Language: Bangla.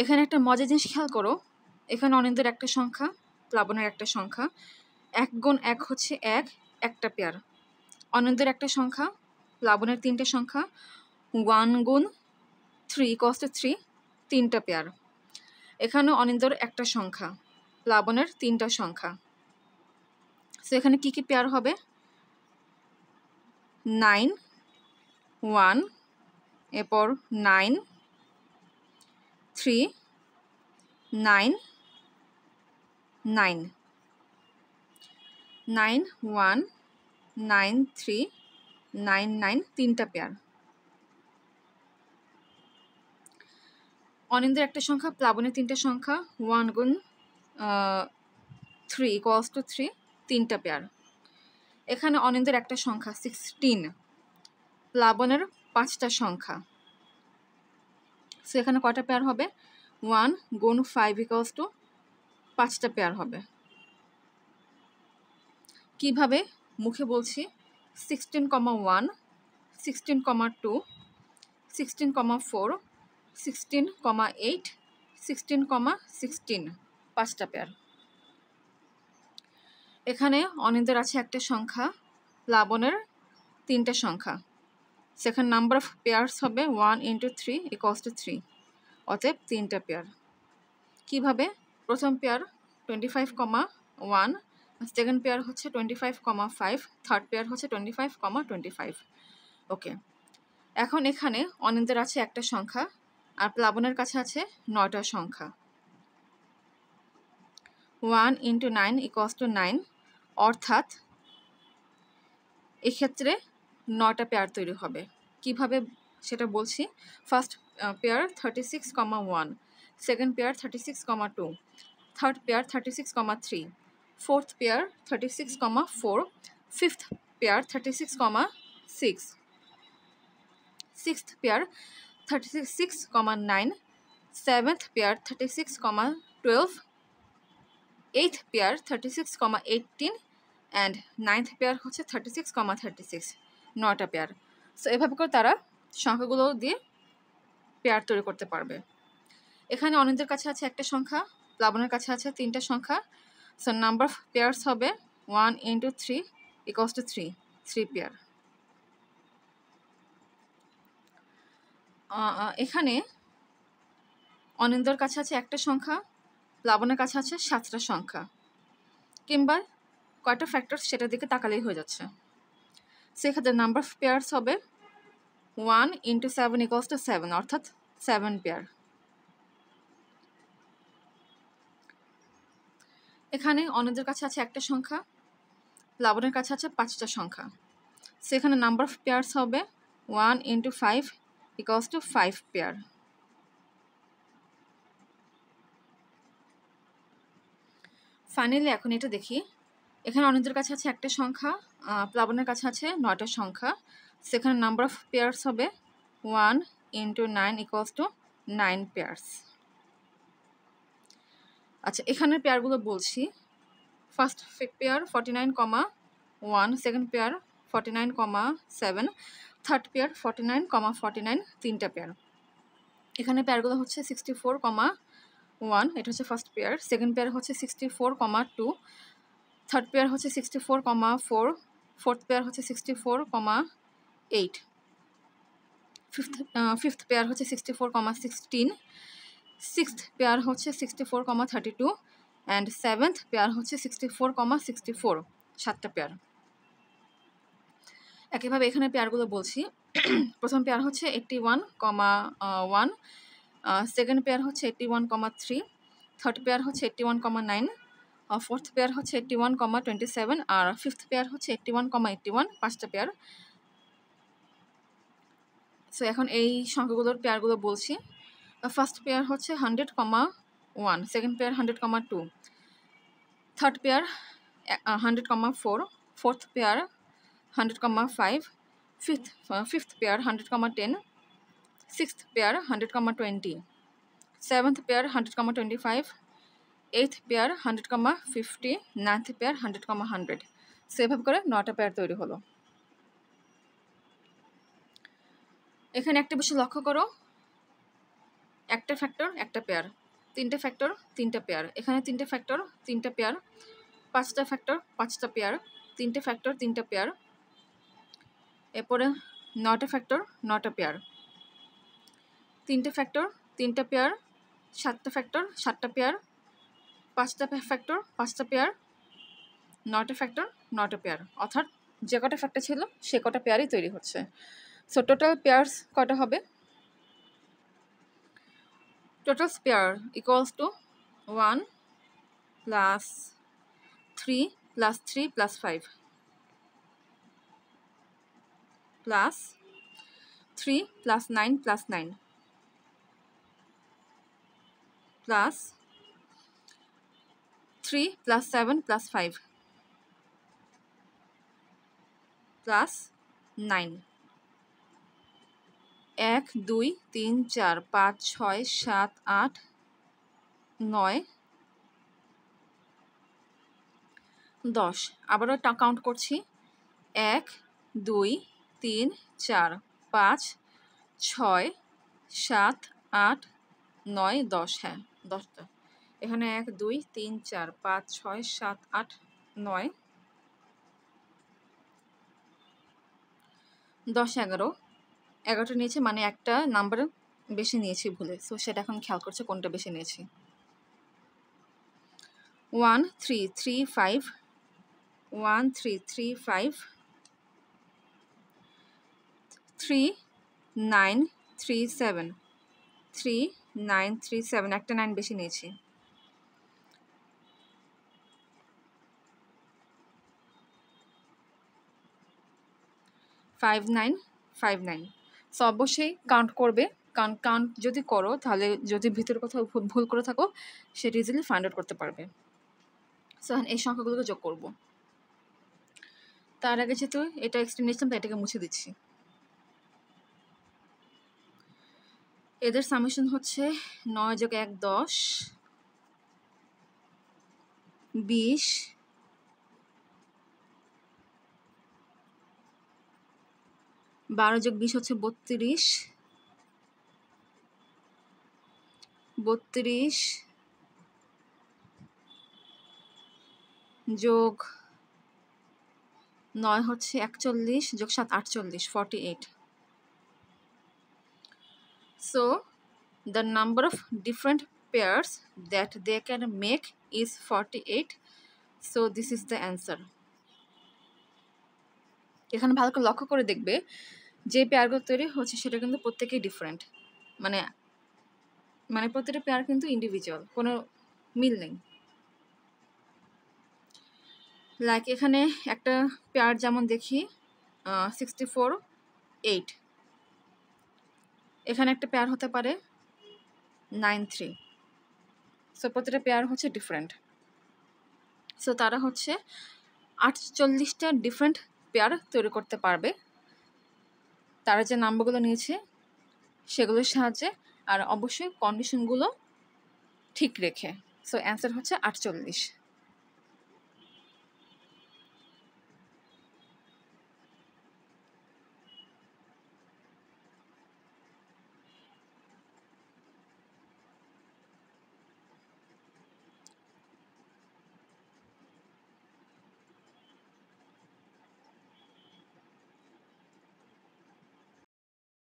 এখানে একটা মজার জিনিস খেয়াল করো, এখানে অনিন্দের একটা সংখ্যা, প্লাবনের একটা সংখ্যা, 1 গুণ 1 হচ্ছে 1, একটা পেয়ার। অনিন্দের একটা সংখ্যা, প্লাবনের 3টে সংখ্যা, 1 গুণ 3 ইকুয়ালস টু 3, 3টা পেয়ার। এখানে অনিন্দর একটা সংখ্যা, প্লাবনের 3টা সংখ্যা। সো এখানে কি কি পেয়ার হবে? 9 1, এরপর 9 3 9 9 9 1 9 3 9 9, 3টা পেয়ার। অনিন্দের একটা সংখ্যা, প্লাবনের 3টা সংখ্যা, 1 গুণ 3 ইকুয়ালস টু 3, 3টা পেয়ার। এখানে অনিন্দের একটা সংখ্যা 16, প্লাবনের 5টা সংখ্যা। সো এখানে কয়টা পেয়ার হবে? 1 গুণ 5 ইকুয়ালস টু 5টা পেয়ার হবে। কিভাবে? মুখে বলছি 16,1, 16,2, 16,4, 16,8, 16,16, 5টা পেয়ার। এখানে অনিন্দের আছে একটা সংখ্যা, প্লাবনের 3টা সংখ্যা। সেখানে নাম্বার অফ পেয়ার্স হবে 1 ইন্টু 3 ইকুয়ালস টু 3, অতএব 3টা পেয়ার। কিভাবে? প্রথম পেয়ার 25,1, সেকেন্ড পেয়ার হচ্ছে 25,5, থার্ড পেয়ার হচ্ছে 25,25। ওকে, এখন এখানে অনিন্দের আছে একটা সংখ্যা আর প্লাবনের কাছে আছে 9টা সংখ্যা। 1 ইন্টু 9 ইকুয়ালস টু 9, অর্থাৎ এক্ষেত্রে 9টা পেয়ার তৈরি হবে। কিভাবে সেটা বলছি। First pair 36,1, second pair 36,2, third pair 36,3, fourth pair 36,4, fifth pair 36,6, sixth pair 36,9, seventh pair 36,12, eighth pair 36,18, and ninth pair হচ্ছে 36,36, 9টা পেয়ার। সো এভাবে করে তারা সংখ্যাগুলো দিয়ে পেয়ার তৈরি করতে পারবে। এখানে অনিন্দের কাছে আছে একটা সংখ্যা, প্লাবনের কাছে আছে 3টা সংখ্যা। সো নাম্বার অফ পেয়ার্স হবে 1 ইন্টু 3 ইকুয়ালস টু 3, 3 পেয়ার। এখানে অনিন্দের কাছে আছে একটা সংখ্যা, প্লাবনের কাছে আছে 7টা সংখ্যা, কিংবা কয়টা ফ্যাক্টরস সেটার দিকে তাকালেই হয়ে যাচ্ছে। সেক্ষেত্রে নাম্বার অফ পেয়ার্স হবে 1 ইন্টু 7 ইকুয়ালস টু 7, অর্থাৎ 7 পেয়ার। এখানে অনিন্দের কাছে আছে একটা সংখ্যা, প্লাবনের কাছে আছে 5টা সংখ্যা। সেখানে নাম্বার অফ পেয়ার্স হবে 1 into 5 equals to 5 pair. Finally এখন এটা দেখি। এখানে অনিন্দের কাছে আছে একটা সংখ্যা, প্লাবনের কাছে আছে 9টা সংখ্যা। সেখানে নাম্বার অফ পেয়ার্স হবে 1 ইন্টু 9 ইকুয়ালস টু 9 পেয়ার্স। আচ্ছা, এখানের পেয়ারগুলো বলছি। First pair 49,1, second pair 49,7, third pair 49,49, 3টা পেয়ার। এখানে পেয়ারগুলো হচ্ছে 64,1, এটা হচ্ছে ফার্স্ট পেয়ার। সেকেন্ড পেয়ার হচ্ছে 64,2, থার্ড পেয়ার হচ্ছে 64,4, ফোর্থ পেয়ার হচ্ছে 64,8, ফিফথ পেয়ার হচ্ছে 64,16, সিক্সথ পেয়ার হচ্ছে 64,32, অ্যান্ড সেভেন্থ পেয়ার হচ্ছে 64,64, 7টা পেয়ার। একইভাবে এখানে পেয়ারগুলো বলছি। প্রথম পেয়ার হচ্ছে 81,1, সেকেন্ড পেয়ার হচ্ছে 81,3, থার্ড পেয়ার হচ্ছে 81,9, ফোর্থ পেয়ার হচ্ছে 81,27, আর ফিফথ পেয়ার হচ্ছে 81,81, 5টা পেয়ার। সো এখন এই সংখ্যাগুলোর পেয়ারগুলো বলছি। ফার্স্ট পেয়ার হচ্ছে 100,1, second pair 100,2, third pair 100,4, fourth pair 100,5, fifth pair 100,10, sixth pair 100,20, seventh pair 100,25, eighth pair 100,50, ninth pair 100,100। সেভাবে করে 9টা পেয়ার তৈরি হলো। এখানে একটা বিষয় লক্ষ্য করো, একটা ফ্যাক্টর একটা পেয়ার, তিনটে ফ্যাক্টর তিনটা পেয়ার, এখানে তিনটে ফ্যাক্টর তিনটা পেয়ার, পাঁচটা ফ্যাক্টর পাঁচটা পেয়ার, তিনটে ফ্যাক্টর তিনটা পেয়ার, এরপরে নটা ফ্যাক্টর নটা পেয়ার, তিনটে ফ্যাক্টর তিনটা পেয়ার, সাতটা ফ্যাক্টর সাতটা পেয়ার, পাঁচটা ফ্যাক্টর পাঁচটা পেয়ার, নটা ফ্যাক্টর নটা পেয়ার, অর্থাৎ যে কটা ফ্যাক্টর ছিল সে কটা পেয়ারই তৈরি হচ্ছে। সো টোটাল পেয়ার্স কটা হবে? Total pair equals to 1 plus 3 plus 3 plus 5 plus 3 plus 9 plus 9 plus 3 plus 7 plus 5 plus 9। 1 2 3 4 5 6 7 8 9 10। আবারও কাউন্ট করছি, 1 2 3 4 5 6 7 8 9 10। হ্যাঁ 10টা, এখানে 1 2 3 4 5 6 7 8 9 10 11, 11টা নিয়েছি, মানে একটা নাম্বার বেশি নিয়েছি ভুলে। সো সেটা এখন খেয়াল করছে কোনটা বেশি নিয়েছি। 1 3 3 5 1 3 3 5 3 9 3 7 3 9 3 7, একটা 9 বেশি নিয়েছি। 5 9 5 9। সো অবশ্যই কাউন্ট করবে, কাউন্ট যদি করো তাহলে যদি ভিতরে কোথাও ভুল করে থাকো সেটা ইজিলি ফাইন্ড আউট করতে পারবে। সো এখন এই সংখ্যাগুলোকে যোগ করব। তার আগে যেহেতু এটা এক্সটেনশন তাই এটাকে মুছে দিচ্ছি। এদের সামেশন হচ্ছে 9 যোগ 1 10, 20, 12 যোগ 20 হচ্ছে 32, 32 যোগ 9 হচ্ছে 41, যোগ 7 48, 48। So the number of different pairs that they can make is 48. So this is the answer. এখানে ভালো করে লক্ষ্য করে দেখবে যে পেয়ারগুলো তৈরি হচ্ছে সেটা কিন্তু প্রত্যেকেই ডিফারেন্ট, মানে প্রত্যেকটা পেয়ার কিন্তু ইন্ডিভিজুয়াল, কোনো মিল নেই। লাইক এখানে একটা পেয়ার যেমন দেখি 64 8, এখানে একটা পেয়ার হতে পারে 9 3। সো প্রত্যেকটা পেয়ার হচ্ছে ডিফারেন্ট। সো তারা হচ্ছে 48টা ডিফারেন্ট পেয়ার তৈরি করতে পারবে তারা যে নাম্বারগুলো নিয়েছে সেগুলোর সাহায্যে, আর অবশ্যই কন্ডিশনগুলো ঠিক রেখে। সো অ্যান্সার হচ্ছে 48।